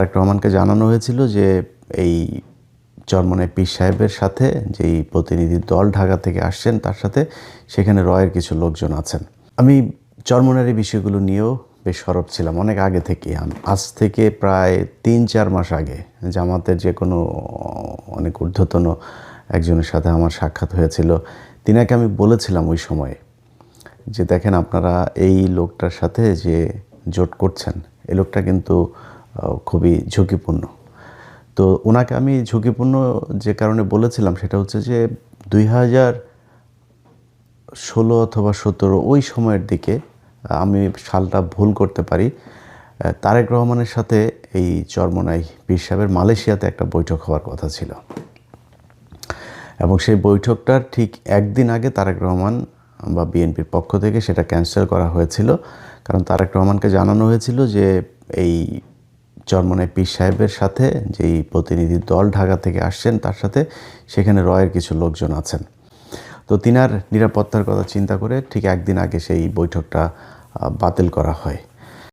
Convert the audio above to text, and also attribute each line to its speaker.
Speaker 1: তারেক রহমানকে জানানো হয়েছিল যে এই চরমনাই পীর সাহেবের সাথে যেই প্রতিনিধি দল ঢাকা থেকে আসছেন তার সাথে সেখানে রয়ের কিছু লোকজন আছেন। আমি চরমনাইয়ের এই বিষয়গুলো নিয়েও বেশ সরব ছিলাম অনেক আগে থেকে। আজ থেকে প্রায় ৩-৪ মাস আগে জামাতের যে কোনো অনেক ঊর্ধ্বতন একজনের সাথে আমার সাক্ষাৎ হয়েছিল। তিনাকে আমি বলেছিলাম ওই সময়ে যে দেখেন, আপনারা এই লোকটার সাথে যে জোট করছেন, এই লোকটা কিন্তু খুবই ঝুঁকিপূর্ণ। তো ওনাকে আমি ঝুঁকিপূর্ণ যে কারণে বলেছিলাম সেটা হচ্ছে যে 2016 অথবা 17 ওই সময়ের দিকে, আমি সালটা ভুল করতে পারি, তারেক রহমানের সাথে এই চরমনাই পীর সাহেবের মালয়েশিয়াতে একটা বৈঠক হওয়ার কথা ছিল এবং সেই বৈঠকটার ঠিক একদিন আগে তারেক রহমান বা বিএনপির পক্ষ থেকে সেটা ক্যান্সেল করা হয়েছিল। কারণ তারেক রহমানকে জানানো হয়েছিল যে এই চরমনাই পীর সাহেবের সাথে যেই প্রতিনিধি দল ঢাকা থেকে আসছেন তার সাথে সেখানে রয়ের কিছু লোকজন আছেন। তো তিনার নিরাপত্তার কথা চিন্তা করে ঠিক একদিন আগে সেই বৈঠকটা বাতিল করা হয়।